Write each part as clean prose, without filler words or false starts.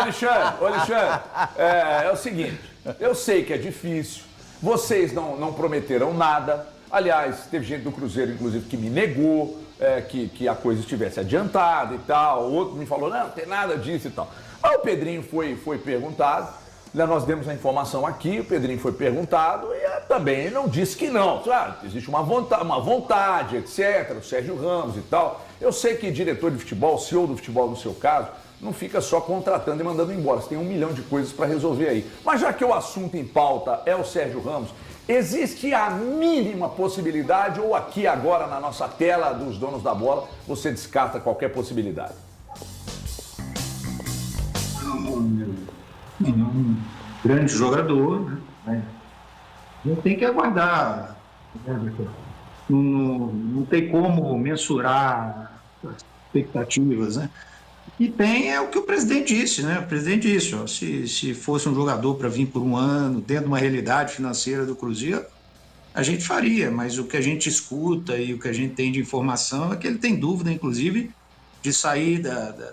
Alexandre, é o seguinte, eu sei que é difícil, vocês não prometeram nada, aliás, teve gente do Cruzeiro, inclusive, que me negou que a coisa estivesse adiantada e tal, o outro me falou, não tem nada disso e tal. Aí o Pedrinho foi perguntado, nós demos a informação aqui, o Pedrinho foi perguntado e também não disse que não. Claro, existe uma vontade, etc., o Sérgio Ramos e tal. Eu sei que diretor de futebol, CEO do futebol no seu caso, não fica só contratando e mandando embora. Você tem 1 milhão de coisas para resolver aí. Mas já que o assunto em pauta é o Sérgio Ramos, existe a mínima possibilidade, ou aqui agora na nossa tela dos donos da bola, você descarta qualquer possibilidade? Um grande jogador, né? A gente tem que aguardar. Não tem como mensurar as expectativas, né? E tem o que o presidente disse, né? O presidente disse, ó, se fosse um jogador para vir por um ano, dentro de uma realidade financeira do Cruzeiro, a gente faria, mas o que a gente escuta e o que a gente tem de informação é que ele tem dúvida, inclusive, de sair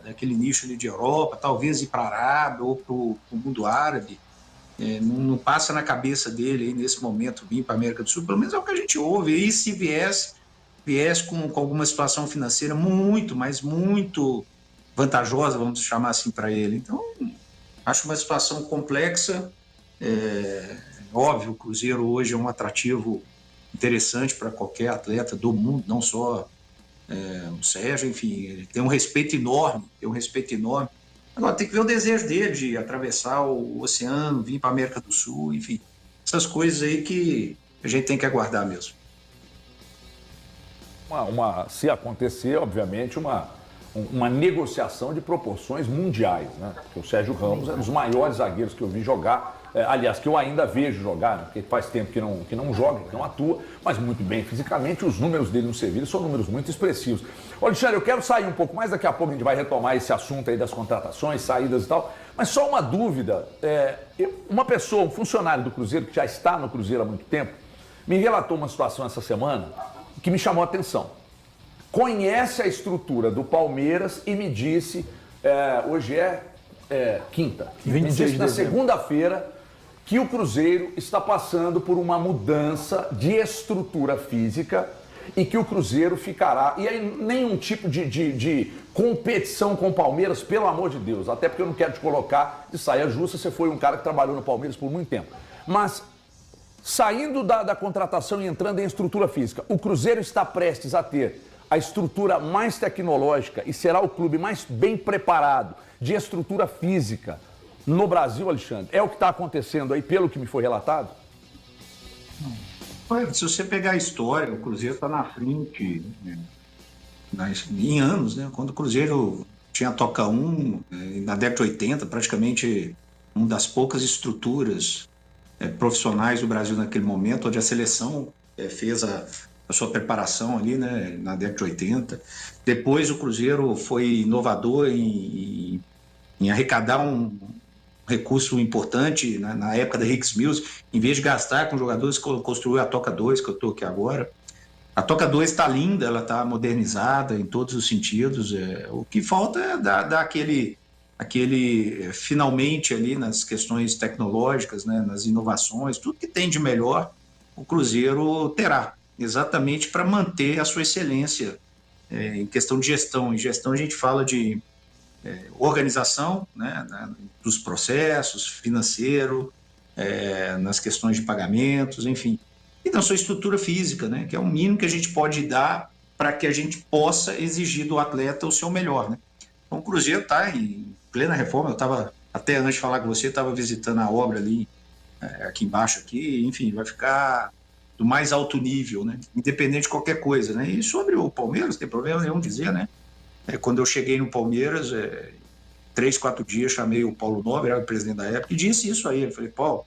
daquele nicho ali de Europa, talvez ir para a Arábia ou para o mundo árabe. Não passa na cabeça dele aí, nesse momento vir para a América do Sul, pelo menos é o que a gente ouve. E se viesse com alguma situação financeira muito, mas muito vantajosa, vamos chamar assim, para ele. Então, acho uma situação complexa. Óbvio, o Cruzeiro hoje é um atrativo interessante para qualquer atleta do mundo, não só o Sérgio, enfim, ele tem um respeito enorme, Agora, tem que ver o desejo dele de atravessar o oceano, vir para a América do Sul, enfim, essas coisas aí que a gente tem que aguardar mesmo. Se acontecer, obviamente, uma negociação de proporções mundiais, né? Porque o Sérgio Ramos é um dos maiores zagueiros que eu vi jogar, aliás, que eu ainda vejo jogar, né? Porque faz tempo que não joga, que não atua, mas muito bem fisicamente. Os números dele no Sevilha são números muito expressivos. Ô, Alexandre, eu quero sair um pouco mais, daqui a pouco a gente vai retomar esse assunto aí das contratações, saídas e tal, mas só uma dúvida, uma pessoa, um funcionário do Cruzeiro, que já está no Cruzeiro há muito tempo, me relatou uma situação essa semana que me chamou a atenção. Conhece a estrutura do Palmeiras e me disse, hoje é quinta, me disse na segunda-feira que o Cruzeiro está passando por uma mudança de estrutura física e que o Cruzeiro ficará, e aí nenhum tipo de competição com o Palmeiras, pelo amor de Deus, até porque eu não quero te colocar de saia justa, você foi um cara que trabalhou no Palmeiras por muito tempo, mas saindo da contratação e entrando em estrutura física, o Cruzeiro está prestes a ter a estrutura mais tecnológica e será o clube mais bem preparado de estrutura física no Brasil, Alexandre? É o que está acontecendo aí, pelo que me foi relatado? Se você pegar a história, o Cruzeiro está na frente, em anos, né? Quando o Cruzeiro tinha a Toca 1, na década de 80, praticamente uma das poucas estruturas profissionais do Brasil naquele momento, onde a seleção fez a sua preparação ali, né, na década de 80. Depois o Cruzeiro foi inovador em arrecadar um recurso importante na época da Hicks Mills, em vez de gastar com jogadores, construiu a Toca 2, que eu estou aqui agora. A Toca 2 está linda, ela está modernizada em todos os sentidos. O que falta é dar aquele finalmente ali nas questões tecnológicas, né, nas inovações, tudo que tem de melhor o Cruzeiro terá, exatamente para manter a sua excelência em questão de gestão. Em gestão a gente fala de organização, né, dos processos, financeiro, nas questões de pagamentos, enfim. E na sua estrutura física, né, que é o mínimo que a gente pode dar para que a gente possa exigir do atleta o seu melhor, né? Então o Cruzeiro está em plena reforma. Eu estava, até antes de falar com você, estava visitando a obra ali, aqui embaixo, aqui, enfim, vai ficar do mais alto nível, né? Independente de qualquer coisa, né? E sobre o Palmeiras, não tem problema nenhum dizer, né? Quando eu cheguei no Palmeiras, 3, 4 dias, chamei o Paulo Nobre, era o presidente da época, e disse isso aí. Eu falei, Paulo,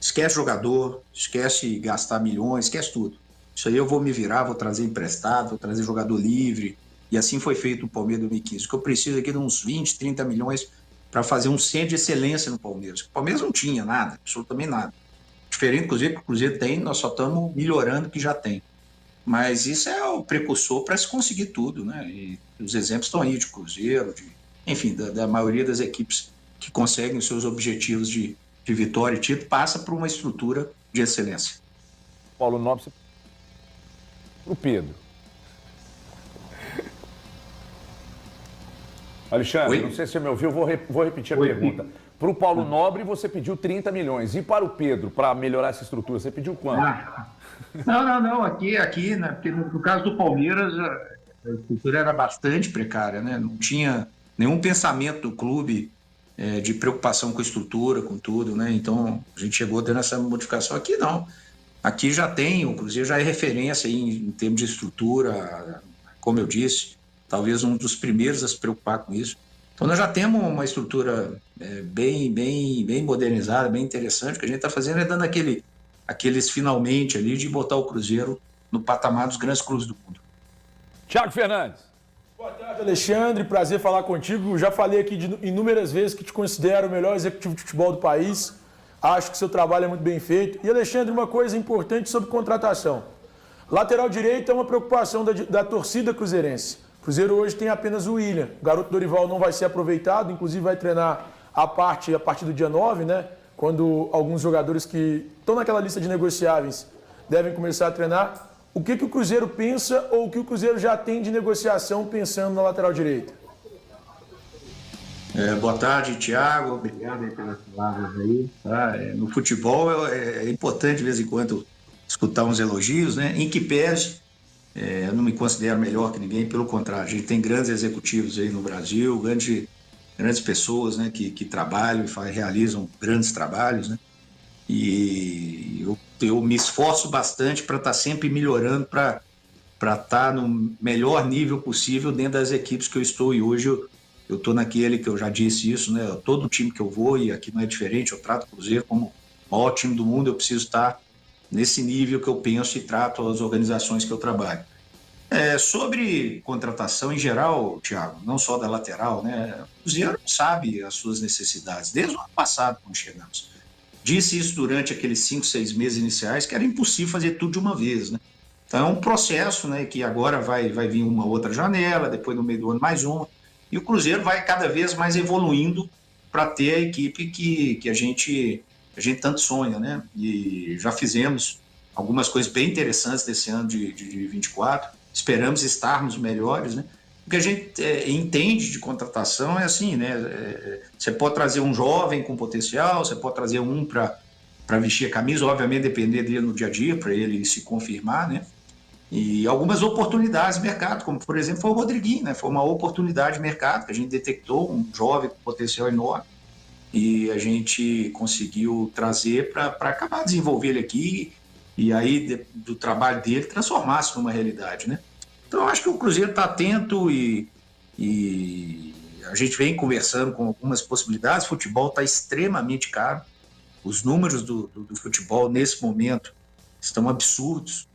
esquece jogador, esquece gastar milhões, esquece tudo. Isso aí eu vou me virar, vou trazer emprestado, vou trazer jogador livre. E assim foi feito no Palmeiras 2015. O que eu preciso aqui de uns 20, 30 milhões para fazer um centro de excelência no Palmeiras. O Palmeiras não tinha nada, absolutamente nada. Diferente, inclusive, que o Cruzeiro tem, nós só estamos melhorando o que já tem. Mas isso é o precursor para se conseguir tudo, né? E os exemplos estão aí de Cruzeiro, enfim, da maioria das equipes que conseguem os seus objetivos de vitória e título, passa por uma estrutura de excelência. Paulo Nobre, para o Pedro. Alexandre, não sei se você me ouviu, vou repetir a pergunta. Para o Paulo Nobre, você pediu 30 milhões. E para o Pedro, para melhorar essa estrutura, você pediu quanto? Não. Aqui né, porque no caso do Palmeiras, a estrutura era bastante precária, né? Não tinha nenhum pensamento do clube de preocupação com a estrutura, com tudo, né? Então, a gente chegou dando essa modificação. Aqui não. Aqui já tem, o Cruzeiro já é referência em termos de estrutura, como eu disse, talvez um dos primeiros a se preocupar com isso. Então, nós já temos uma estrutura bem modernizada, bem interessante. O que a gente está fazendo é dando aqueles finalmente ali de botar o Cruzeiro no patamar dos grandes clubes do mundo. Thiago Fernandes. Boa tarde, Alexandre. Prazer falar contigo. Já falei aqui inúmeras vezes que te considero o melhor executivo de futebol do país. Acho que seu trabalho é muito bem feito. E, Alexandre, uma coisa importante sobre contratação. Lateral direito é uma preocupação da torcida cruzeirense. O Cruzeiro hoje tem apenas o William. O garoto Dorival não vai ser aproveitado, inclusive vai treinar a partir do dia 9, né? Quando alguns jogadores que estão naquela lista de negociáveis devem começar a treinar. O que o Cruzeiro pensa ou o que o Cruzeiro já tem de negociação pensando na lateral direita? Boa tarde, Thiago. Obrigado pelas palavras aí. No futebol é importante, de vez em quando, escutar uns elogios, né? Em que pese, eu não me considero melhor que ninguém, pelo contrário. A gente tem grandes executivos aí no Brasil, grandes pessoas, né, que trabalham e realizam grandes trabalhos, né? E eu me esforço bastante para estar sempre melhorando, para estar no melhor nível possível dentro das equipes que eu estou. E hoje eu estou naquele que eu já disse isso, né? Todo time que eu vou, e aqui não é diferente, eu trato o Cruzeiro como o maior time do mundo, eu preciso estar nesse nível que eu penso e trato as organizações que eu trabalho. Sobre contratação em geral, Thiago, não só da lateral, né? O Cruzeiro sabe as suas necessidades, desde o ano passado, quando chegamos. Disse isso durante aqueles 5, 6 meses iniciais, que era impossível fazer tudo de uma vez, né? Então é um processo, né, que agora vai vir uma outra janela, depois no meio do ano mais uma, e o Cruzeiro vai cada vez mais evoluindo para ter a equipe que a gente tanto sonha, né? E já fizemos algumas coisas bem interessantes desse ano de 24, esperamos estarmos melhores, né? O que a gente entende de contratação é assim, né? Você pode trazer um jovem com potencial, você pode trazer um para vestir a camisa, obviamente depender dele no dia a dia, para ele se confirmar, né? E algumas oportunidades de mercado, como por exemplo foi o Rodriguinho, né? Foi uma oportunidade de mercado que a gente detectou, um jovem com potencial enorme, e a gente conseguiu trazer para acabar de desenvolver ele aqui, e aí do trabalho dele transformar-se numa realidade, né? Então, eu acho que o Cruzeiro está atento e a gente vem conversando com algumas possibilidades. O futebol está extremamente caro. Os números do futebol, nesse momento, estão absurdos.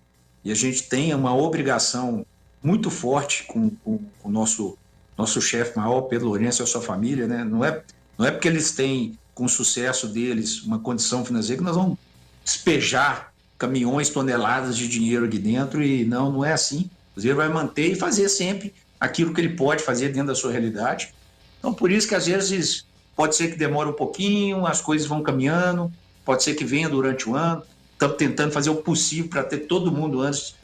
E a gente tem uma obrigação muito forte com o nosso chefe maior, Pedro Lourenço, e a sua família, né? Não é porque eles têm, com o sucesso deles, uma condição financeira que nós vamos despejar caminhões, toneladas de dinheiro aqui dentro, e não é assim. O Cruzeiro vai manter e fazer sempre aquilo que ele pode fazer dentro da sua realidade. Então, por isso que às vezes pode ser que demore um pouquinho, as coisas vão caminhando, pode ser que venha durante o ano. Estamos tentando fazer o possível para ter todo mundo antes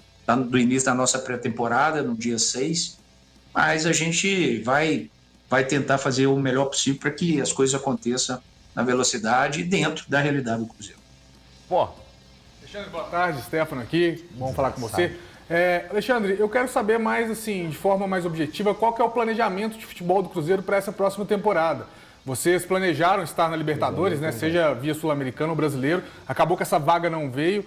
do início da nossa pré-temporada, no dia 6, mas a gente vai tentar fazer o melhor possível para que as coisas aconteçam na velocidade e dentro da realidade do Cruzeiro. Pô, Alexandre, boa tarde, Stefano aqui, bom falar com você. Alexandre, eu quero saber mais, assim, de forma mais objetiva, qual que é o planejamento de futebol do Cruzeiro para essa próxima temporada. Vocês planejaram estar na Libertadores, né? Seja via Sul-Americano ou brasileiro, acabou que essa vaga não veio.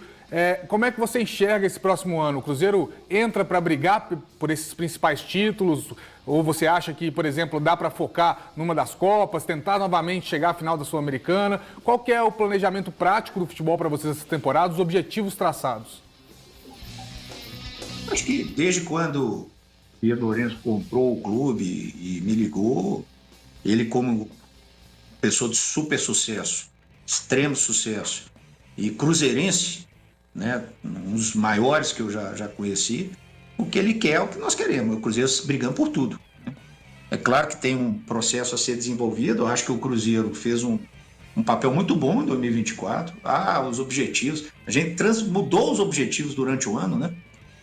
Como é que você enxerga esse próximo ano? O Cruzeiro entra para brigar por esses principais títulos? Ou você acha que, por exemplo, dá para focar numa das Copas, tentar novamente chegar à final da Sul-Americana? Qual que é o planejamento prático do futebol para vocês essa temporada, os objetivos traçados? Acho que desde quando o Pedro Lourenço comprou o clube e me ligou, ele como pessoa de super sucesso, extremo sucesso e cruzeirense, né, um dos maiores que eu já conheci, o que ele quer é o que nós queremos, o Cruzeiro brigando por tudo, né? É claro que tem um processo a ser desenvolvido. Eu acho que o Cruzeiro fez um papel muito bom em 2024. Os objetivos. A gente mudou os objetivos durante o ano, né?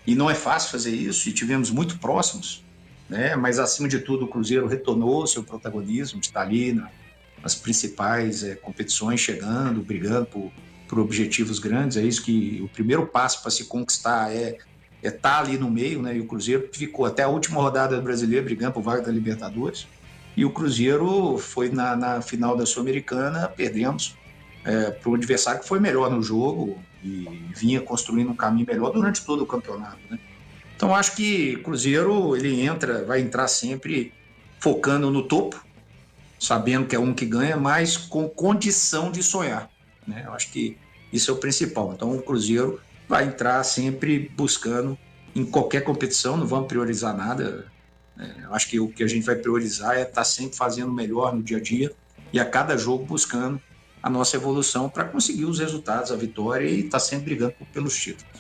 E não é fácil fazer isso, e tivemos muito próximos, né? Mas, acima de tudo, o Cruzeiro retornou seu protagonismo, de estar ali nas principais competições, chegando, brigando por objetivos grandes. É isso que o primeiro passo para se conquistar é estar ali no meio, né? E o Cruzeiro ficou até a última rodada do Brasileiro brigando por vaga da Libertadores. E o Cruzeiro foi na final da Sul-Americana, perdemos para um adversário que foi melhor no jogo e vinha construindo um caminho melhor durante todo o campeonato, né? Então, acho que o Cruzeiro ele vai entrar sempre focando no topo, sabendo que é um que ganha, mas com condição de sonhar, né? Eu acho que isso é o principal. Então, o Cruzeiro vai entrar sempre buscando em qualquer competição, não vamos priorizar nada. Eu acho que o que a gente vai priorizar é estar sempre fazendo melhor no dia a dia e a cada jogo buscando a nossa evolução para conseguir os resultados, a vitória e estar sempre brigando pelos títulos.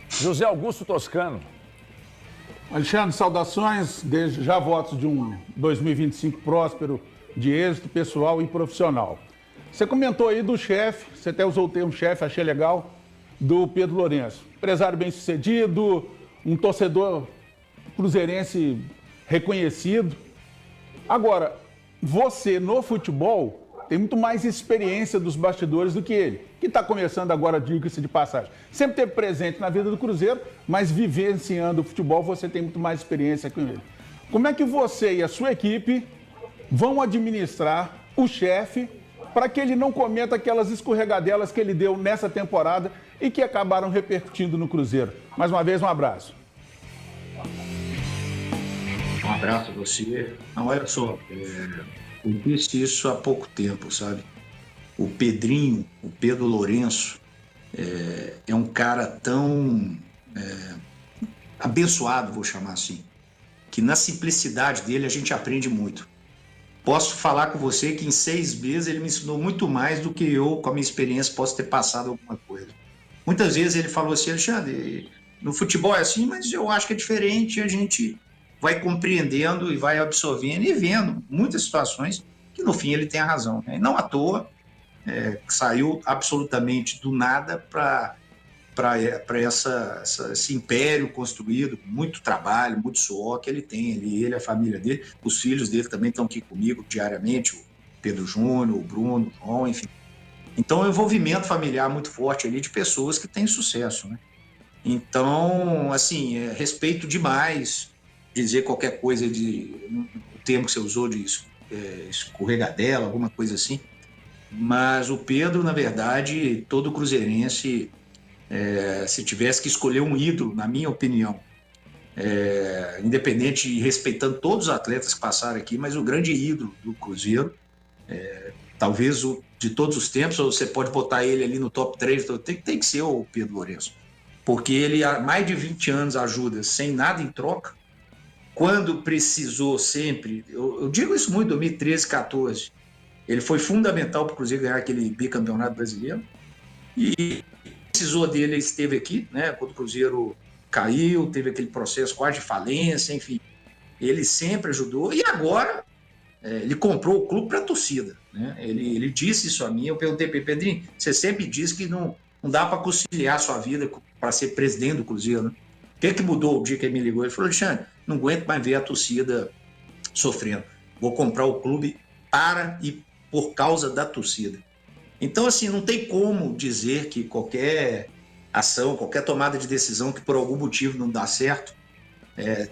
José Augusto Toscano. Alexandre, saudações, desde já votos de um 2025 próspero, de êxito pessoal e profissional. Você comentou aí do chefe, você até usou o termo chefe, achei legal, do Pedro Lourenço. Empresário bem-sucedido, um torcedor cruzeirense reconhecido. Agora, você no futebol tem muito mais experiência dos bastidores do que ele, que está começando agora, diga-se de passagem. Sempre teve presente na vida do Cruzeiro, mas vivenciando o futebol, você tem muito mais experiência com ele. Como é que você e a sua equipe vão administrar o chefe para que ele não cometa aquelas escorregadelas que ele deu nessa temporada e que acabaram repercutindo no Cruzeiro? Mais uma vez, um abraço. Um abraço a você. Não, olha só, eu disse isso há pouco tempo, sabe? O Pedrinho, o Pedro Lourenço, é um cara tão abençoado, vou chamar assim, que na simplicidade dele a gente aprende muito. Posso falar com você que em 6 meses ele me ensinou muito mais do que eu, com a minha experiência, posso ter passado alguma coisa. Muitas vezes ele falou assim: Alexandre, no futebol é assim, mas eu acho que é diferente, a gente vai compreendendo e vai absorvendo e vendo muitas situações que no fim ele tem a razão, né? E não à toa saiu absolutamente do nada para esse império construído, com muito trabalho, muito suor que ele tem, ele, a família dele, os filhos dele também estão aqui comigo diariamente, o Pedro Júnior, o Bruno, o João, enfim. Então, é um envolvimento familiar muito forte ali de pessoas que têm sucesso, né? Então, assim, respeito demais dizer qualquer coisa o termo que você usou de escorregadela, alguma coisa assim, mas o Pedro, na verdade, todo cruzeirense, se tivesse que escolher um ídolo, na minha opinião, independente e respeitando todos os atletas que passaram aqui, mas o grande ídolo do Cruzeiro, talvez de todos os tempos, ou você pode botar ele ali no top 3, tem que ser o Pedro Lourenço, porque ele há mais de 20 anos ajuda sem nada em troca. Quando precisou sempre, eu digo isso muito, 2013, 2014, ele foi fundamental para o Cruzeiro ganhar aquele bicampeonato brasileiro, e precisou dele, ele esteve aqui, né? Quando o Cruzeiro caiu, teve aquele processo quase de falência, enfim, ele sempre ajudou, e agora ele comprou o clube para a torcida, né? Ele disse isso a mim, eu perguntei para ele: Pedrinho, você sempre disse que não dá para conciliar a sua vida para ser presidente do Cruzeiro, né? O que mudou o dia que ele me ligou? Ele falou: Alexandre, não aguento mais ver a torcida sofrendo, vou comprar o clube para e por causa da torcida. Então, assim, não tem como dizer que qualquer ação, qualquer tomada de decisão que por algum motivo não dá certo,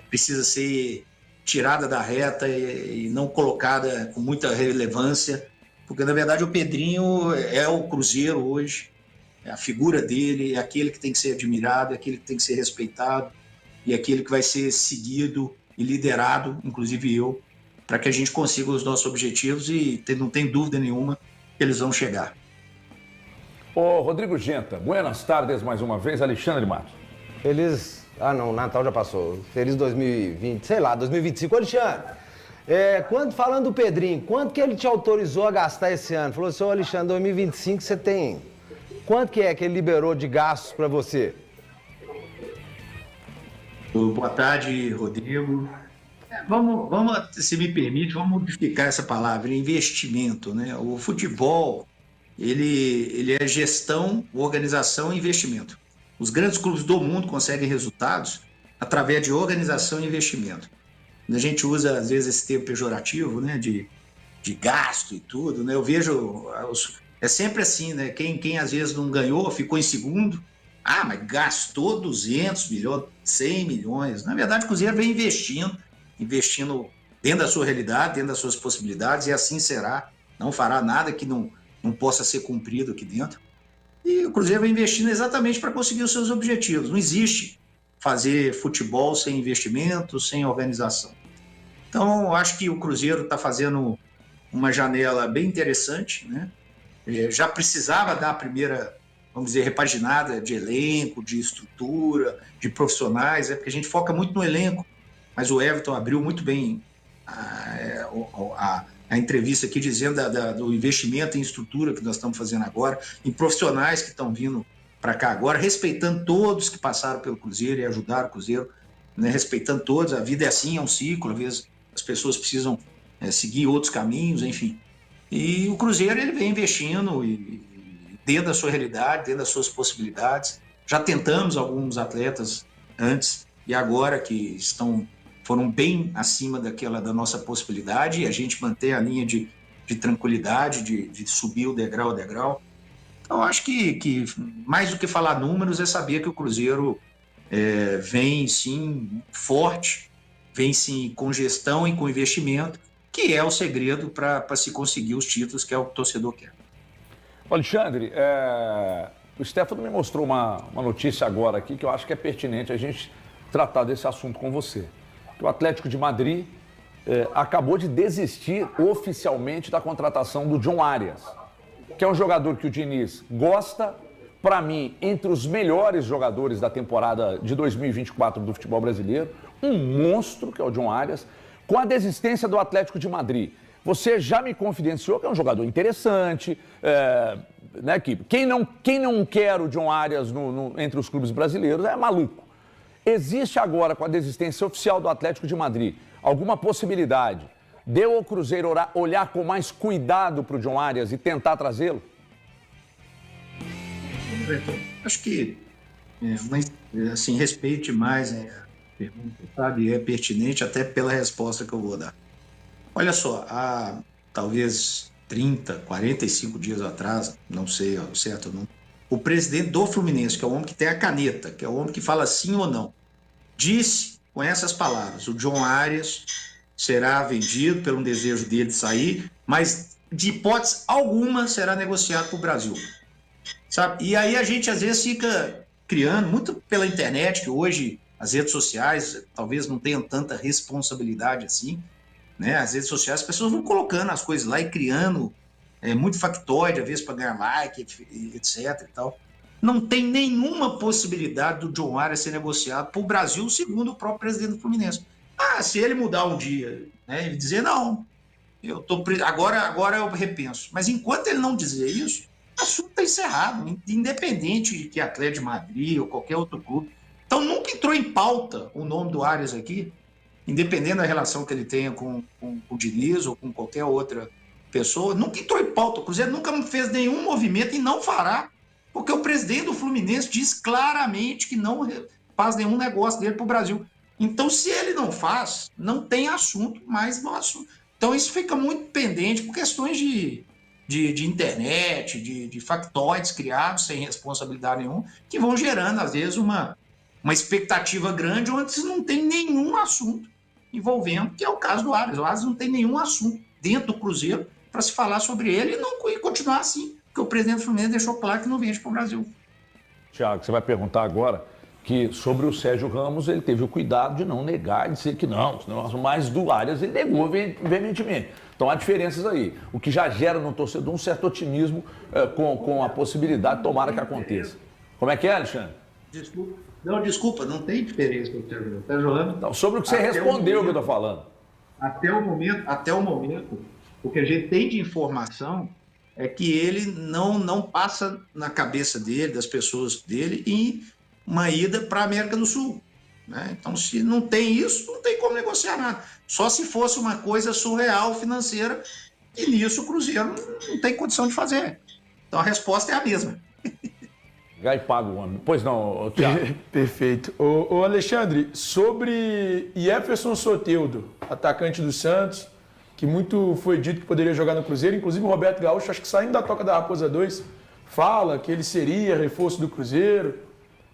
precisa ser tirada da reta e não colocada com muita relevância, porque, na verdade, o Pedrinho é o Cruzeiro hoje, a figura dele é aquele que tem que ser admirado, é aquele que tem que ser respeitado e é aquele que vai ser seguido e liderado, inclusive eu, para que a gente consiga os nossos objetivos e não tem dúvida nenhuma que eles vão chegar. Ô, Rodrigo Genta, buenas tardes mais uma vez, Alexandre Matos. Feliz... não, Natal já passou. Feliz 2020, sei lá, 2025. Alexandre, falando do Pedrinho, quanto que ele te autorizou a gastar esse ano? Falou assim: Alexandre, 2025 você tem... Quanto que ele liberou de gastos para você? Boa tarde, Rodrigo. Vamos, se me permite, vamos modificar essa palavra, investimento, né? O futebol, ele é gestão, organização e investimento. Os grandes clubes do mundo conseguem resultados através de organização e investimento. A gente usa, às vezes, esse termo pejorativo, né? De gasto e tudo, né? Eu vejo, é sempre assim, né? Quem às vezes não ganhou, ficou em segundo, mas gastou 200 milhões, 100 milhões. Na verdade, o Cruzeiro vem investindo dentro da sua realidade, dentro das suas possibilidades, e assim será. Não fará nada que não possa ser cumprido aqui dentro. E o Cruzeiro vem investindo exatamente para conseguir os seus objetivos. Não existe fazer futebol sem investimento, sem organização. Então, eu acho que o Cruzeiro está fazendo uma janela bem interessante, né? Já precisava dar a primeira, vamos dizer, repaginada de elenco, de estrutura, de profissionais, porque a gente foca muito no elenco, mas o Everton abriu muito bem a entrevista aqui, dizendo do investimento em estrutura que nós estamos fazendo agora, em profissionais que estão vindo para cá agora, respeitando todos que passaram pelo Cruzeiro e ajudaram o Cruzeiro, né? Respeitando todos. A vida é assim, é um ciclo, às vezes as pessoas precisam seguir outros caminhos, enfim. E o Cruzeiro, ele vem investindo dentro da sua realidade, dentro das suas possibilidades. Já tentamos alguns atletas antes e agora que foram bem acima da nossa possibilidade, e a gente mantém a linha de tranquilidade, de subir o degrau a degrau. Então, acho que mais do que falar números é saber que o Cruzeiro vem, sim, forte, vem, sim, com gestão e com investimento, que é o segredo para se conseguir os títulos, que é o que o torcedor quer. Alexandre, o Stefano me mostrou uma notícia agora aqui que eu acho que é pertinente a gente tratar desse assunto com você. O Atlético de Madrid acabou de desistir oficialmente da contratação do John Arias, que é um jogador que o Diniz gosta, para mim, entre os melhores jogadores da temporada de 2024 do futebol brasileiro, um monstro, que é o John Arias, com a desistência do Atlético de Madrid. Você já me confidenciou que é um jogador interessante, né, que quem não quer o John Arias entre os clubes brasileiros é maluco. Existe agora, com a desistência oficial do Atlético de Madrid, alguma possibilidade de o Cruzeiro olhar com mais cuidado para o John Arias e tentar trazê-lo? Acho que, mas, assim, respeite mais a pergunta, sabe? É pertinente até pela resposta que eu vou dar. Olha só, há talvez 30, 45 dias atrás, não sei ao certo ou não, o presidente do Fluminense, que é o homem que tem a caneta, que é o homem que fala sim ou não, disse com essas palavras: o John Arias será vendido pelo desejo dele de sair, mas de hipótese alguma será negociado para o Brasil. Sabe? E aí a gente às vezes fica criando, muito pela internet, que hoje as redes sociais talvez não tenham tanta responsabilidade assim, né? As redes sociais, as pessoas vão colocando as coisas lá e criando muito factoide, às vezes para ganhar like, etc. e tal. Não tem nenhuma possibilidade do John Arias ser negociado para o Brasil, segundo o próprio presidente do Fluminense. Se ele mudar um dia, né, ele dizer, não, agora eu repenso. Mas enquanto ele não dizer isso, o assunto está encerrado, independente de que Atlético de Madrid ou qualquer outro clube. Então nunca entrou em pauta o nome do Arias aqui, independente da relação que ele tenha com o Diniz ou com qualquer outra pessoa, nunca entrou em pauta. O Cruzeiro nunca fez nenhum movimento e não fará, porque o presidente do Fluminense diz claramente que não faz nenhum negócio dele para o Brasil. Então, se ele não faz, não tem assunto mais no assunto. Então, isso fica muito pendente por questões de internet, de factoides criados sem responsabilidade nenhuma, que vão gerando, às vezes, uma expectativa grande onde não tem nenhum assunto envolvendo, que é o caso do Arias. O Arias não tem nenhum assunto dentro do Cruzeiro para se falar sobre ele e continuar assim, porque o presidente do Fluminense deixou claro que não vende para o Brasil. Tiago, você vai perguntar agora que sobre o Sérgio Ramos ele teve o cuidado de não negar, de dizer que não, mas do Arias ele negou veementemente. Então há diferenças aí, o que já gera no torcedor um certo otimismo com a possibilidade, tomara que aconteça. Como é que é, Alexandre? Desculpa, não tem diferença com o Sérgio Ramos. Não, sobre o que você respondeu que eu estou falando. Até o momento, o que a gente tem de informação é que ele não passa na cabeça dele, das pessoas dele, em uma ida para a América do Sul. né? Então, se não tem isso, não tem como negociar nada. Só se fosse uma coisa surreal financeira, e nisso o Cruzeiro não tem condição de fazer. Então, a resposta é a mesma. Gai paga o homem. Pois não, Thiago. Perfeito. Ô Alexandre, sobre Jefferson Soteldo, atacante do Santos, que muito foi dito que poderia jogar no Cruzeiro, inclusive o Roberto Gaúcho, acho que saindo da Toca da Raposa 2, fala que ele seria reforço do Cruzeiro.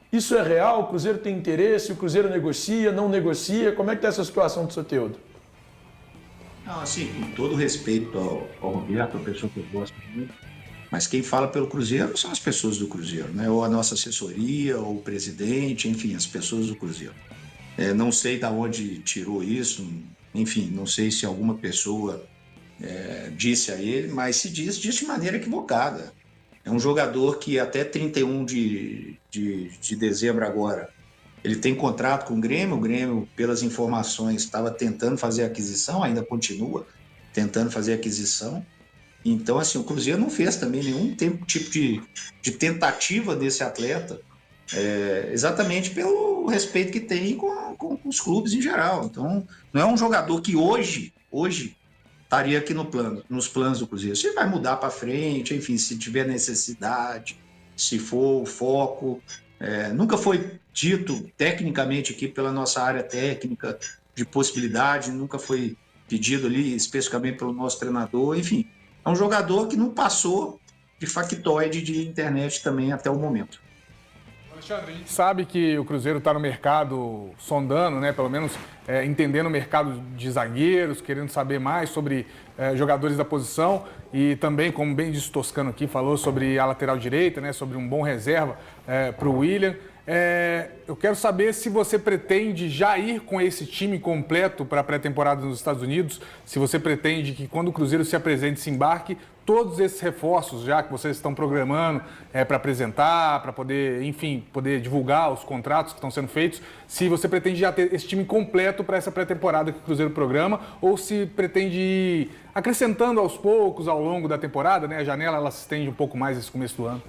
Isso é real? O Cruzeiro tem interesse? O Cruzeiro negocia, não negocia? Como é que está essa situação do Soteldo? Não, assim, com todo respeito ao Roberto, a pessoa que eu gosto muito, mas quem fala pelo Cruzeiro são as pessoas do Cruzeiro, né? Ou a nossa assessoria, ou o presidente, enfim, as pessoas do Cruzeiro. Não sei de onde tirou isso, enfim, não sei se alguma pessoa disse a ele, mas se diz de maneira equivocada. É um jogador que até 31 de dezembro agora, ele tem contrato com o Grêmio, pelas informações, estava tentando fazer a aquisição, ainda continua tentando fazer a aquisição. Então, assim, o Cruzeiro não fez também nenhum tipo de tentativa desse atleta, exatamente pelo respeito que tem com os clubes em geral. Então, não é um jogador que hoje estaria aqui nos planos do Cruzeiro. Se vai mudar para frente, enfim, se tiver necessidade, se for o foco. Nunca foi dito tecnicamente aqui pela nossa área técnica de possibilidade, nunca foi pedido ali especificamente pelo nosso treinador, enfim. É um jogador que não passou de factoide de internet também até o momento. Alexandre, a gente sabe que o Cruzeiro está no mercado sondando, né? Pelo menos entendendo o mercado de zagueiros, querendo saber mais sobre jogadores da posição e também, como bem disse o Toscano aqui, falou sobre a lateral direita, né? Sobre um bom reserva para o William. Eu quero saber se você pretende já ir com esse time completo para a pré-temporada nos Estados Unidos, se você pretende que quando o Cruzeiro se apresente, se embarque, todos esses reforços já que vocês estão programando para apresentar, para poder, enfim, poder divulgar os contratos que estão sendo feitos, se você pretende já ter esse time completo para essa pré-temporada que o Cruzeiro programa, ou se pretende ir acrescentando aos poucos ao longo da temporada, né? A janela ela se estende um pouco mais nesse começo do ano.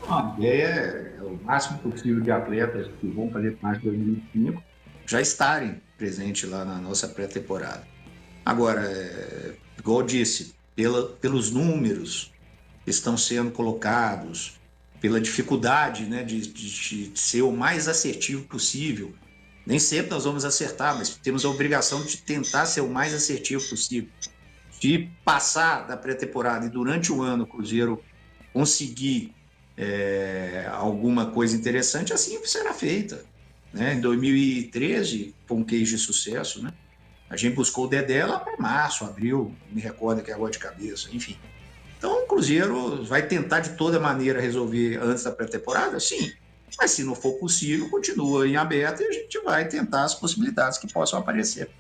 A ideia é o máximo possível de atletas que vão fazer parte de 2025 já estarem presentes lá na nossa pré-temporada. Agora, igual eu disse, pelos números que estão sendo colocados, pela dificuldade, né, de ser o mais assertivo possível, nem sempre nós vamos acertar, mas temos a obrigação de tentar ser o mais assertivo possível. De passar da pré-temporada e durante o ano o Cruzeiro conseguir alguma coisa interessante, assim será feita, né? Em 2013 foi um case de sucesso, né? A gente buscou o Dedé lá para março, abril, me recordo aqui agora de cabeça, enfim. Então o Cruzeiro vai tentar de toda maneira resolver antes da pré-temporada, sim, mas se não for possível, continua em aberto e a gente vai tentar as possibilidades que possam aparecer.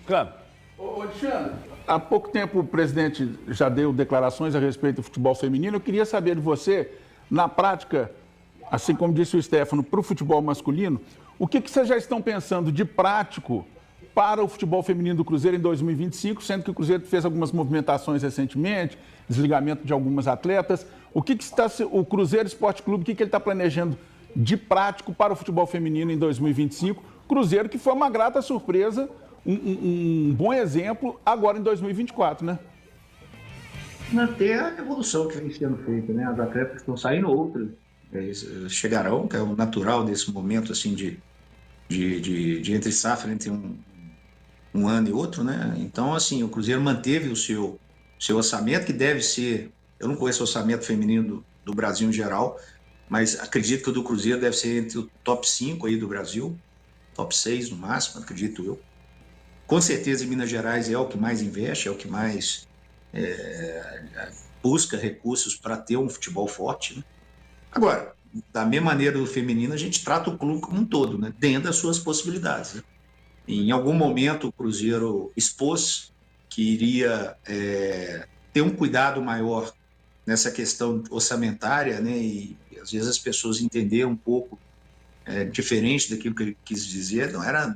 Claro. Ô, Alexandre, há pouco tempo o presidente já deu declarações a respeito do futebol feminino. Eu queria saber de você, na prática, assim como disse o Stefano, para o futebol masculino, o que vocês já estão pensando de prático para o futebol feminino do Cruzeiro em 2025, sendo que o Cruzeiro fez algumas movimentações recentemente, desligamento de algumas atletas. O o Cruzeiro Esporte Clube, o que ele está planejando de prático para o futebol feminino em 2025? Cruzeiro que foi uma grata surpresa, um bom exemplo agora em 2024, né? Manter a evolução que vem sendo feita, né? As atletas estão saindo, outras chegarão, que é o natural desse momento assim de entre safra, entre um ano e outro, né? Então, assim, o Cruzeiro manteve o seu orçamento, que deve ser, eu não conheço o orçamento feminino do Brasil em geral, mas acredito que o do Cruzeiro deve ser entre o top 5 aí do Brasil, top 6 no máximo, acredito eu. Com certeza, em Minas Gerais é o que mais investe, é o que mais busca recursos para ter um futebol forte, né? Agora, da mesma maneira do feminino, a gente trata o clube como um todo, né? Dentro das suas possibilidades, né? Em algum momento, o Cruzeiro expôs que iria ter um cuidado maior nessa questão orçamentária, né? E às vezes as pessoas entenderam um pouco diferente daquilo que ele quis dizer, não era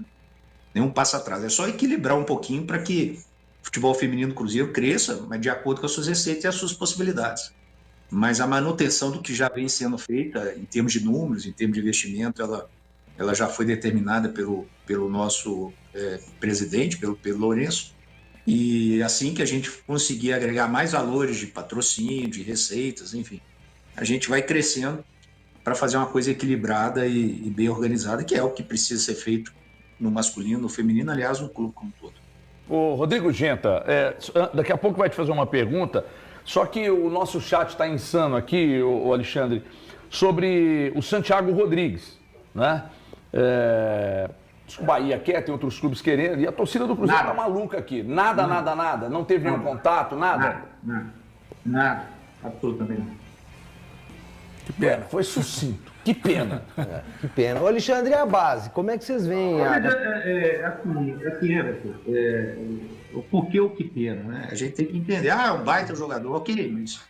nenhum passo atrás, é só equilibrar um pouquinho para que o futebol feminino do Cruzeiro cresça, mas de acordo com as suas receitas e as suas possibilidades. Mas a manutenção do que já vem sendo feita, em termos de números, em termos de investimento, ela já foi determinada pelo nosso presidente, pelo Lourenço, e assim que a gente conseguir agregar mais valores de patrocínio, de receitas, enfim, a gente vai crescendo para fazer uma coisa equilibrada e bem organizada, que é o que precisa ser feito no masculino, no feminino, aliás, no clube como um todo. Ô, Rodrigo Genta, daqui a pouco vai te fazer uma pergunta, só que o nosso chat está insano aqui, o Alexandre, sobre o Santiago Rodrigues, né? O Bahia quer, tem outros clubes querendo, e a torcida do Cruzeiro tá maluca aqui. Nada, não teve nenhum contato, nada? Nada, absolutamente nada. Que pena, foi sucinto, que pena. Que pena. Ô, Alexandre, e a base? Como é que vocês veem? Assim, Everton, o porquê o que pena, né? A gente tem que entender, é um baita jogador, ok, mas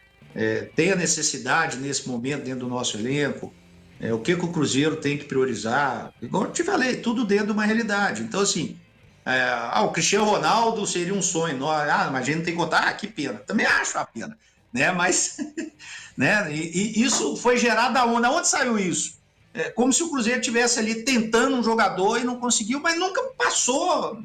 tem a necessidade nesse momento dentro do nosso elenco, o que o Cruzeiro tem que priorizar, igual eu te falei, tudo dentro de uma realidade. Então, assim, o Cristiano Ronaldo seria um sonho, mas a gente não tem que contar, que pena. Também acho a pena, né? Mas, né? E isso foi gerado aonde? Aonde saiu isso? Como se o Cruzeiro estivesse ali tentando um jogador e não conseguiu, mas nunca passou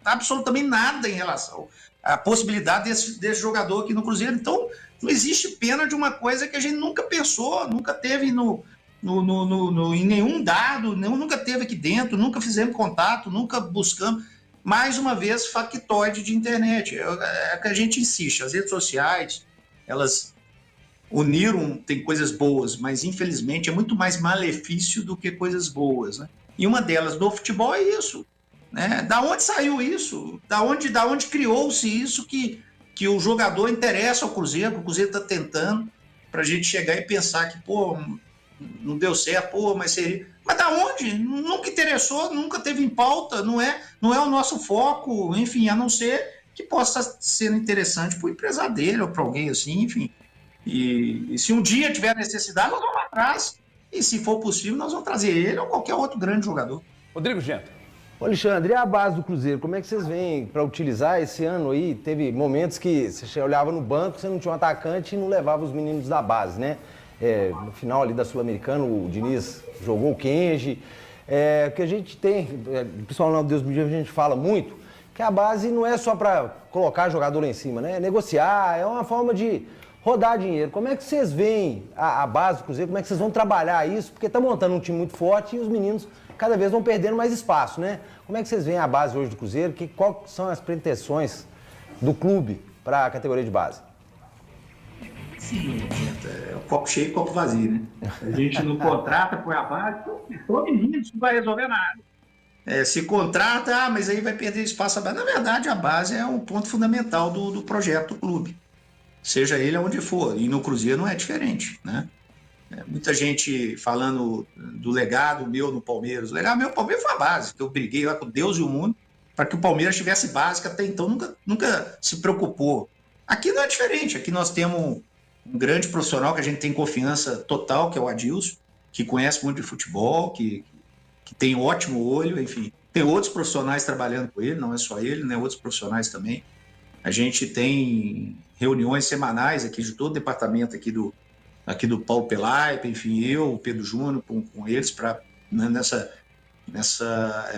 absolutamente nada em relação à possibilidade desse jogador aqui no Cruzeiro. Então, não existe pena de uma coisa que a gente nunca pensou, nunca teve em nenhum dado, nunca teve aqui dentro, nunca fizemos contato, nunca buscamos. Mais uma vez, factoide de internet. É que a gente insiste, as redes sociais, elas uniram, tem coisas boas, mas infelizmente é muito mais malefício do que coisas boas, né? E uma delas do futebol é isso, né? Da onde saiu isso? Da onde criou-se isso que o jogador interessa ao Cruzeiro, que o Cruzeiro está tentando, para a gente chegar e pensar que, pô, não deu certo, pô, mas seria... Mas da onde? Nunca interessou, nunca teve em pauta, não é o nosso foco, enfim, a não ser que possa ser interessante para o empresário dele ou para alguém assim, enfim. E se um dia tiver necessidade, nós vamos atrás. E se for possível, nós vamos trazer ele ou qualquer outro grande jogador. Rodrigo Genta. Ô, Alexandre, e a base do Cruzeiro? Como é que vocês veem para utilizar esse ano aí? Teve momentos que você olhava no banco, você não tinha um atacante e não levava os meninos da base, né? No final ali da Sul-Americana, o Diniz jogou o Kenji. Que a gente tem, pessoal no Deus me livre, a gente fala muito, que a base não é só para colocar jogador lá em cima, né? É negociar, é uma forma de rodar dinheiro. Como é que vocês veem a base do Cruzeiro? Como é que vocês vão trabalhar isso? Porque tá montando um time muito forte e os meninos cada vez vão perdendo mais espaço, né? Como é que vocês veem a base hoje do Cruzeiro? Quais são as pretensões do clube para a categoria de base? Sim, é o copo cheio e copo vazio, né? A gente não contrata, põe a base, todo menino, isso não vai resolver nada. Se contrata, mas aí vai perder espaço. Na verdade, a base é um ponto fundamental do projeto do clube, seja ele onde for, e no Cruzeiro não é diferente, né? Muita gente falando do legado meu no Palmeiras. O legado meu no Palmeiras foi a base, que eu briguei lá com Deus e o mundo para que o Palmeiras tivesse base, que até então nunca se preocupou. Aqui não é diferente, aqui nós temos um grande profissional que a gente tem confiança total, que é o Adilson, que conhece muito de futebol, que tem ótimo olho, enfim. Tem outros profissionais trabalhando com ele, não é só ele, né? Outros profissionais também. A gente tem reuniões semanais aqui de todo o departamento aqui do Paulo Pelaipe, enfim, eu, o Pedro Júnior, com eles, para nessa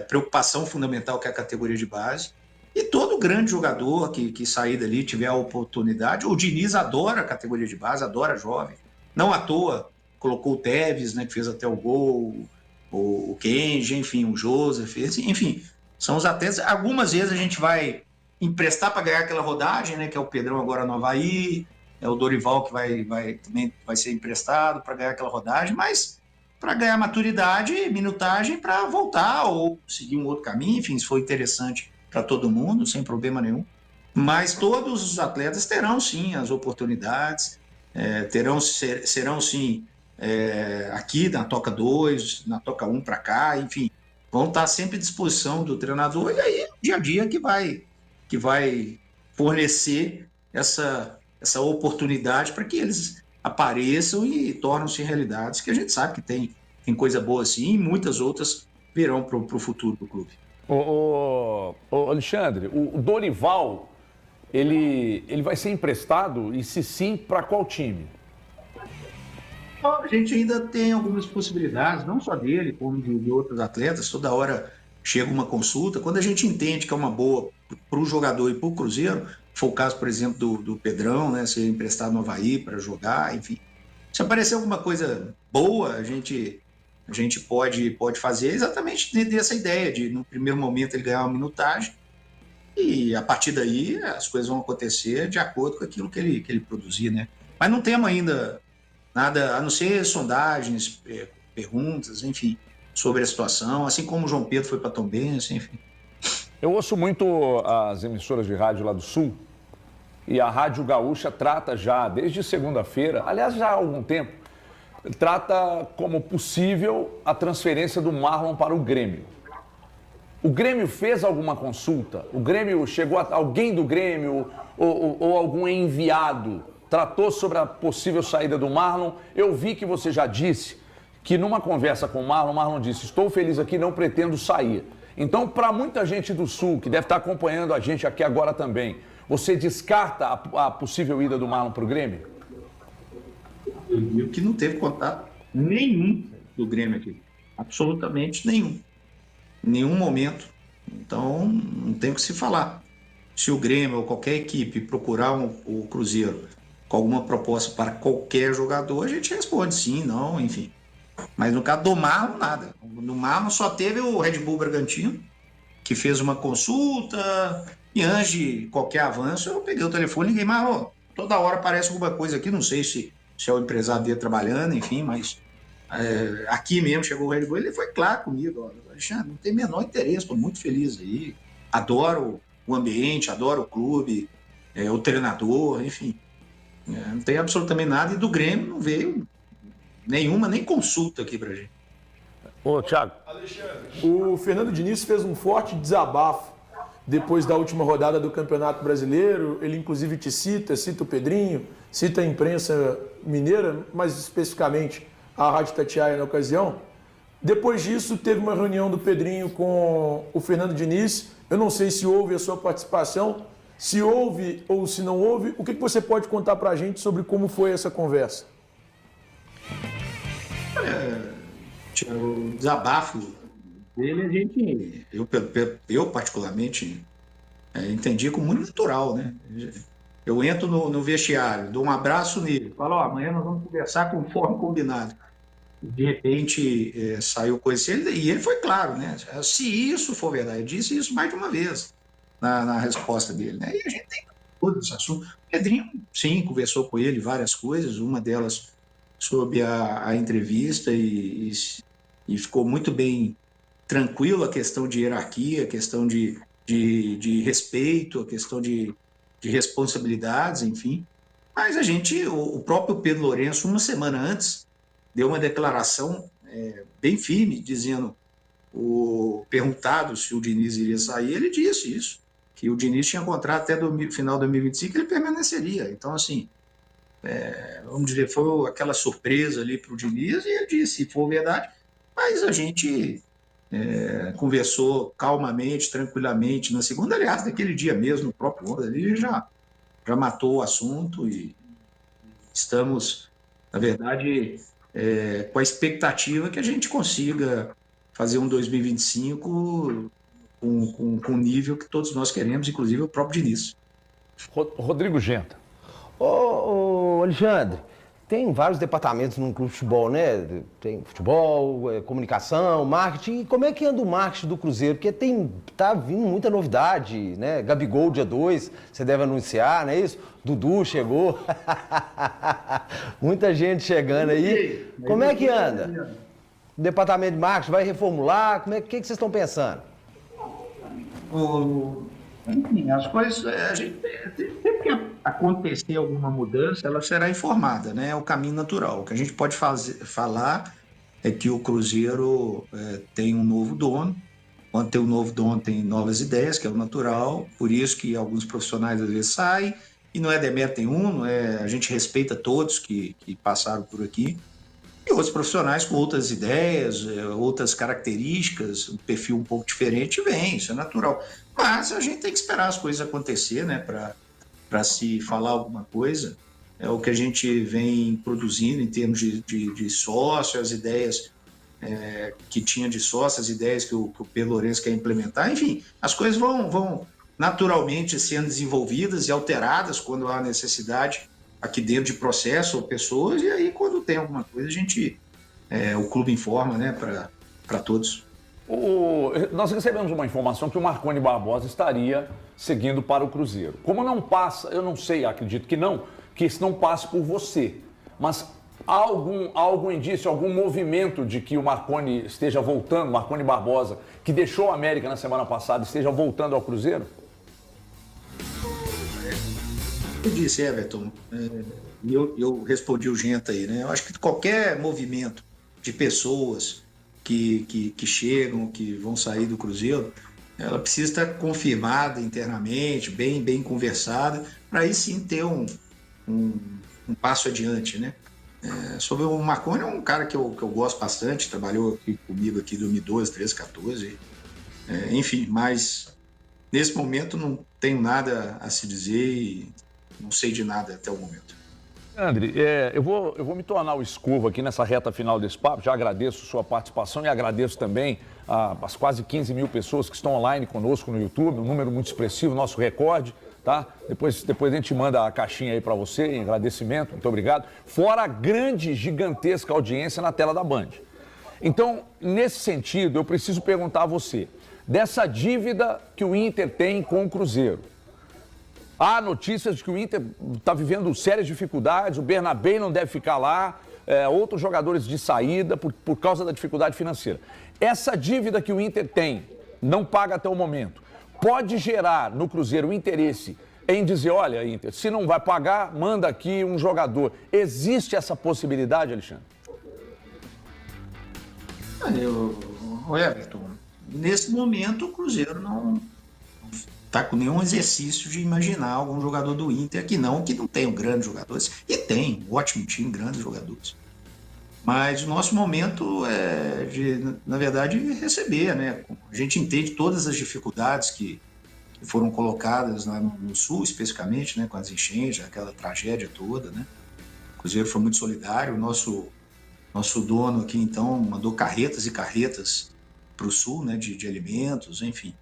preocupação fundamental que é a categoria de base. E todo grande jogador que sair dali, tiver a oportunidade, o Diniz adora a categoria de base, adora jovem. Não à toa, colocou o Tevez, né, que fez até o gol, o Kenji, enfim, o Joseph, enfim, são os atletas. Algumas vezes a gente vai emprestar para ganhar aquela rodagem, né, que é o Pedrão agora no Avaí, é o Dorival que também vai ser emprestado para ganhar aquela rodagem, mas para ganhar maturidade e minutagem para voltar ou seguir um outro caminho, enfim, se for interessante para todo mundo, sem problema nenhum. Mas todos os atletas terão sim as oportunidades, serão sim aqui na Toca 2, na Toca 1 para cá, enfim, vão estar sempre à disposição do treinador, e aí dia a dia que vai fornecer essa oportunidade para que eles apareçam e tornem-se realidades, que a gente sabe que tem coisa boa sim, e muitas outras virão para o futuro do clube. Ô, Alexandre, o Dorival, ele vai ser emprestado, e se sim, para qual time? Então, a gente ainda tem algumas possibilidades, não só dele, como de outros atletas. Toda hora chega uma consulta. Quando a gente entende que é uma boa para o jogador e para o Cruzeiro, foi o caso, por exemplo, do Pedrão, né, ser emprestado no Avaí para jogar, enfim. Se aparecer alguma coisa boa, a gente pode fazer exatamente dentro dessa ideia de, no primeiro momento, ele ganhar uma minutagem e, a partir daí, as coisas vão acontecer de acordo com aquilo que ele produzir, né? Mas não temos ainda nada, a não ser sondagens, perguntas, enfim, sobre a situação, assim como o João Pedro foi para Tombense, enfim. Eu ouço muito as emissoras de rádio lá do Sul e a Rádio Gaúcha trata já, desde segunda-feira, aliás, já há algum tempo, trata como possível a transferência do Marlon para o Grêmio. O Grêmio fez alguma consulta? O Grêmio chegou a alguém do Grêmio ou algum enviado tratou sobre a possível saída do Marlon? Eu vi que você já disse que numa conversa com o Marlon disse: estou feliz aqui, não pretendo sair. Então, para muita gente do Sul, que deve estar acompanhando a gente aqui agora também, você descarta a possível ida do Marlon para o Grêmio? E que não teve contato nenhum do Grêmio aqui. Absolutamente nenhum. Em nenhum momento. Então, não tem o que se falar. Se o Grêmio ou qualquer equipe procurar o Cruzeiro com alguma proposta para qualquer jogador, a gente responde sim, não, enfim. Mas no caso do Marlon, nada. No Marlon só teve o Red Bull Bragantino, que fez uma consulta, e antes de qualquer avanço, eu peguei o telefone e liguei: Marlon, toda hora aparece alguma coisa aqui, não sei se é o empresário dele trabalhando, enfim, mas aqui mesmo chegou o Red Bull, ele foi claro comigo: Alexandre, não tem menor interesse, estou muito feliz aí, adoro o ambiente, adoro o clube, o treinador, enfim. Não tem absolutamente nada, e do Grêmio não veio nenhuma, nem consulta aqui pra gente. Ô, Thiago. O Fernando Diniz fez um forte desabafo depois da última rodada do Campeonato Brasileiro. Ele inclusive te cita o Pedrinho, cita a imprensa mineira, mais especificamente a Rádio Itatiaia na ocasião. Depois disso, teve uma reunião do Pedrinho com o Fernando Diniz. Eu não sei se houve a sua participação. Se houve ou se não houve, o que você pode contar pra gente sobre como foi essa conversa? O desabafo dele, eu particularmente entendi como muito natural, né? Eu entro no vestiário, dou um abraço nele, falo: amanhã nós vamos conversar conforme combinado. De repente saiu coisa assim, e ele foi claro, né? Se isso for verdade, eu disse isso mais de uma vez na resposta dele, né? E a gente tem todo esse assunto. O Pedrinho, sim, conversou com ele várias coisas, uma delas sobre a entrevista, e ficou muito bem tranquilo a questão de hierarquia, a questão de respeito, a questão de responsabilidades, enfim. Mas o próprio Pedro Lourenço, uma semana antes, deu uma declaração bem firme, dizendo, perguntado se o Diniz iria sair, ele disse isso, que o Diniz tinha contrato até final de 2025, ele permaneceria. Então, assim, vamos dizer, foi aquela surpresa ali para o Diniz, e ele disse: se for verdade. Mas a gente conversou calmamente, tranquilamente na segunda, aliás, naquele dia mesmo, no próprio Onda ali, já matou o assunto, e estamos, na verdade, com a expectativa que a gente consiga fazer um 2025 com o nível que todos nós queremos, inclusive o próprio Diniz. Rodrigo Genta. Ô, Alexandre, tem vários departamentos num clube de futebol, né? Tem futebol, comunicação, marketing. E como é que anda o marketing do Cruzeiro? Porque tá vindo muita novidade, né? Gabigol, dia 2, você deve anunciar, não é isso? Dudu chegou. Muita gente chegando aí. Como é que anda? O departamento de marketing vai reformular? O que vocês estão pensando? Enfim, as coisas, a gente sempre que acontecer alguma mudança, ela será informada, né? É o caminho natural. O que a gente pode falar é que o Cruzeiro tem um novo dono. Quando tem um novo dono, tem novas ideias, que é o natural. Por isso que alguns profissionais às vezes saem, e não é demérito nenhum, a gente respeita todos que passaram por aqui. E outros profissionais com outras ideias, outras características, um perfil um pouco diferente, vem, isso é natural. Mas a gente tem que esperar as coisas acontecer, né, para se falar alguma coisa. é o que a gente vem produzindo em termos de sócio, as ideias que tinha de sócio, as ideias que o Pedro Lourenço quer implementar. Enfim, as coisas vão naturalmente sendo desenvolvidas e alteradas quando há necessidade aqui dentro de processo ou pessoas, e aí quando tem alguma coisa o clube informa, né, para todos. Nós recebemos uma informação que o Marconi Barbosa estaria seguindo para o Cruzeiro. Como não passa, eu não sei, acredito que não, que isso não passe por você, mas há algum indício, algum movimento de que o Marconi esteja voltando, Marconi Barbosa, que deixou a América na semana passada, esteja voltando ao Cruzeiro? Eu disse, Everton, eu respondi o Genta aí, né? Eu acho que qualquer movimento de pessoas que chegam, que vão sair do Cruzeiro, ela precisa estar confirmada internamente, bem conversada, para aí sim ter um passo adiante, né? Sobre o Marconi, é um cara que eu gosto bastante, trabalhou aqui comigo aqui em 2012, 13, 14, enfim, mas nesse momento não tenho nada a se dizer e não sei de nada até o momento. André, eu vou me tornar o escovo aqui nessa reta final desse papo. Já agradeço sua participação e agradeço também as quase 15 mil pessoas que estão online conosco no YouTube, um número muito expressivo, nosso recorde, tá? Depois a gente manda a caixinha aí para você em agradecimento, muito obrigado. Fora a grande, gigantesca audiência na tela da Band. Então, nesse sentido, eu preciso perguntar a você, dessa dívida que o Inter tem com o Cruzeiro. Há notícias de que o Inter está vivendo sérias dificuldades, o Bernabé não deve ficar lá, outros jogadores de saída por causa da dificuldade financeira. Essa dívida que o Inter tem, não paga até o momento, pode gerar no Cruzeiro o interesse em dizer, olha, Inter, se não vai pagar, manda aqui um jogador. Existe essa possibilidade, Alexandre? Everton, nesse momento o Cruzeiro não está com nenhum exercício de imaginar algum jogador do Inter que não tenham grandes jogadores. E tem, um ótimo time, grandes jogadores. Mas o nosso momento é na verdade, receber, né? A gente entende todas as dificuldades que foram colocadas lá no Sul, especificamente, né? Com as enchentes, aquela tragédia toda, né? O Cruzeiro foi muito solidário, o nosso dono aqui, então, mandou carretas e carretas para o Sul, né? De alimentos, enfim.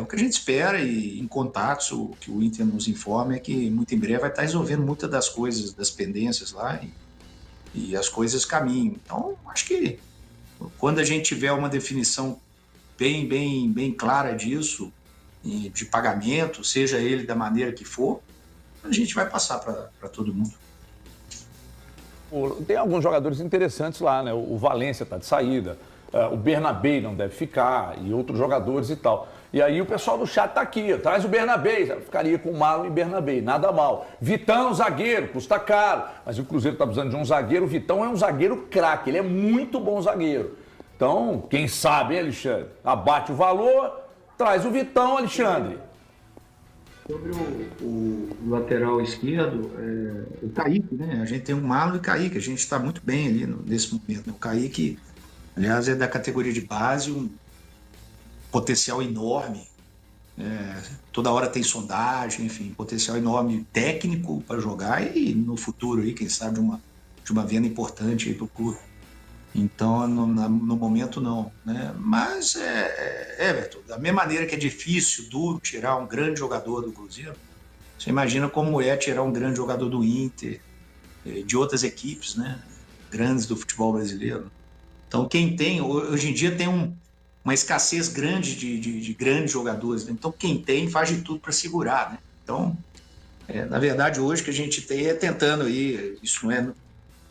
O que a gente espera e em contatos, o que o Inter nos informa é que muito em breve vai estar resolvendo muitas das coisas, das pendências lá e as coisas caminham. Então, acho que quando a gente tiver uma definição bem clara disso, de pagamento, seja ele da maneira que for, a gente vai passar para todo mundo. Tem alguns jogadores interessantes lá, né? O Valência está de saída, o Bernabé não deve ficar e outros jogadores e tal. E aí o pessoal do chat tá aqui, traz o Bernabé, ficaria com o Marlon e Bernabé, nada mal. Vitão, zagueiro, custa caro, mas o Cruzeiro tá precisando de um zagueiro, o Vitão é um zagueiro craque, ele é muito bom zagueiro. Então, quem sabe, hein, Alexandre? Abate o valor, traz o Vitão, Alexandre. Sobre o lateral esquerdo, o Kaique, né? A gente tem o Marlon e o Kaique, a gente está muito bem ali nesse momento. Né? O Kaique, aliás, é da categoria de base, um potencial enorme, toda hora tem sondagem, enfim, potencial enorme técnico para jogar e no futuro aí, quem sabe, de uma venda importante aí para o clube. Então, no momento não, né? Mas, Everton, da mesma maneira que é difícil, duro tirar um grande jogador do Cruzeiro, você imagina como é tirar um grande jogador do Inter, de outras equipes, né? Grandes do futebol brasileiro. Então, quem tem, hoje em dia tem uma escassez grande de grandes jogadores, né? Então quem tem faz de tudo para segurar, né? Então, na verdade, hoje que a gente tem tentando aí, isso não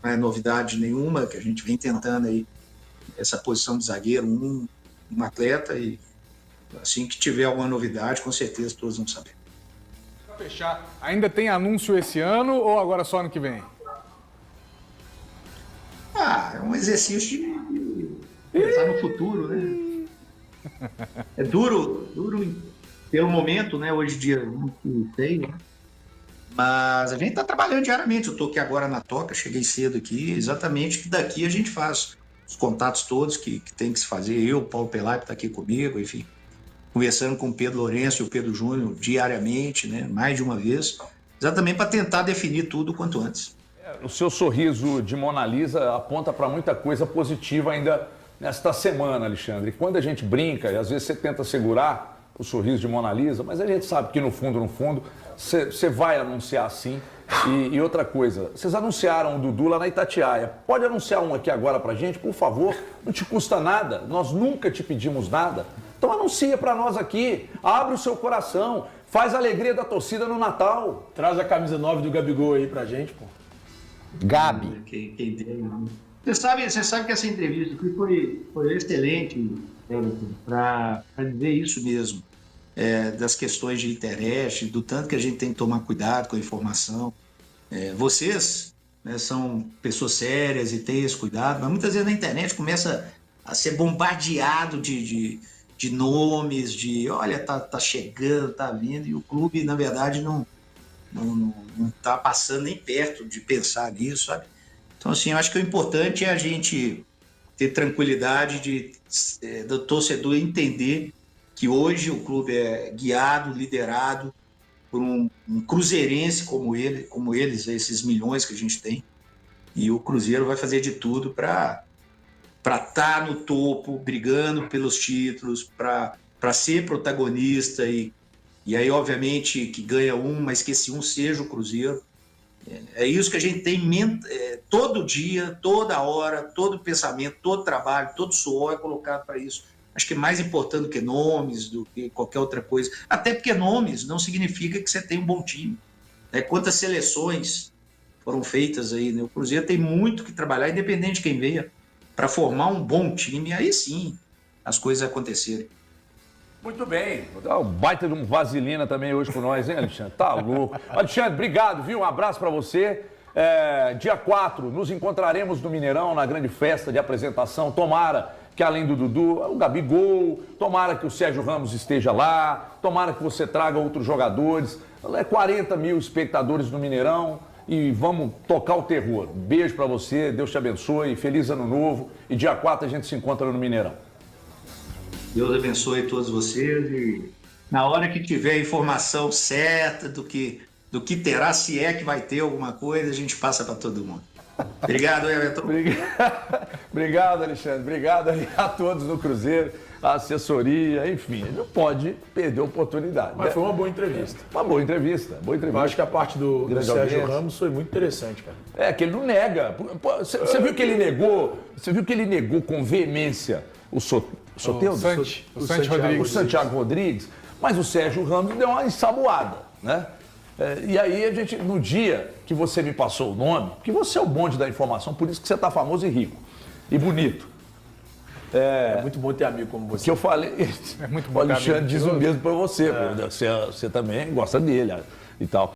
é novidade nenhuma, que a gente vem tentando aí essa posição de zagueiro, um atleta, e assim que tiver alguma novidade, com certeza todos vão saber. Para fechar, ainda tem anúncio esse ano ou agora só ano que vem? É um exercício de pensar no futuro, né? É duro pelo momento, né? Hoje dia 26, né? Mas a gente está trabalhando diariamente. Eu estou aqui agora na Toca, cheguei cedo aqui, exatamente que daqui a gente faz os contatos todos que tem que se fazer. Eu, Paulo Pelaipe está aqui comigo, enfim, conversando com o Pedro Lourenço e o Pedro Júnior diariamente, né? Mais de uma vez, exatamente para tentar definir tudo quanto antes. O seu sorriso de Mona Lisa aponta para muita coisa positiva ainda nesta semana, Alexandre. Quando a gente brinca, e às vezes você tenta segurar o sorriso de Mona Lisa, mas a gente sabe que no fundo, você vai anunciar sim. E outra coisa, vocês anunciaram o Dudu lá na Itatiaia. Pode anunciar um aqui agora pra gente, por favor? Não te custa nada, nós nunca te pedimos nada. Então anuncia pra nós aqui, abre o seu coração, faz a alegria da torcida no Natal. Traz a camisa 9 do Gabigol aí pra gente, pô. Gabi. Quem dera, né? Você sabe que essa entrevista aqui foi excelente, para dizer isso mesmo, das questões de internet, do tanto que a gente tem que tomar cuidado com a informação. Vocês, né, são pessoas sérias e têm esse cuidado, mas muitas vezes na internet começa a ser bombardeado de nomes, olha, tá chegando, tá vindo, e o clube, na verdade, não está passando nem perto de pensar nisso, sabe? Então, assim, eu acho que o importante é a gente ter tranquilidade do torcedor entender que hoje o clube é guiado, liderado por um cruzeirense como eles, esses milhões que a gente tem, e o Cruzeiro vai fazer de tudo para estar no topo, brigando pelos títulos, para ser protagonista e aí, obviamente, que ganha um, mas que esse um seja o Cruzeiro. É isso que a gente tem todo dia, toda hora, todo pensamento, todo trabalho, todo suor é colocado para isso. Acho que é mais importante do que nomes, do que qualquer outra coisa. Até porque nomes não significa que você tem um bom time. Quantas seleções foram feitas aí, né? O Cruzeiro tem muito que trabalhar, independente de quem venha, para formar um bom time. Aí sim as coisas acontecerem. Muito bem. Vou dar um baita de um vaselina também hoje com nós, hein, Alexandre? Tá louco. Alexandre, obrigado, viu? Um abraço para você. Dia 4, nos encontraremos no Mineirão, na grande festa de apresentação. Tomara que, além do Dudu, o Gabigol, tomara que o Sérgio Ramos esteja lá, tomara que você traga outros jogadores. 40 mil espectadores no Mineirão e vamos tocar o terror. Beijo para você, Deus te abençoe, feliz ano novo. E dia 4 a gente se encontra no Mineirão. Deus abençoe todos vocês e na hora que tiver a informação certa do que terá, se é que vai ter alguma coisa, a gente passa para todo mundo. Obrigado, Everton. Obrigado, Alexandre. Obrigado a todos no Cruzeiro, a assessoria, enfim. Ele não pode perder a oportunidade. Mas foi uma boa entrevista. Uma boa entrevista. Eu acho que a parte do Sérgio audiência. Ramos foi muito interessante, cara. Que ele não nega. Você viu que ele negou? Você viu que ele negou com veemência o Soteldo? O Santi Rodrigues. O Santiago Rodrigues. Mas o Sérgio Ramos deu uma ensaboada, né? E aí, no dia que você me passou o nome, porque você é o bonde da informação, por isso que você está famoso e rico. E bonito. É muito bom ter amigo como você. Que eu falei. É muito bom O Alexandre ter diz o mesmo para você. Você também gosta dele e tal.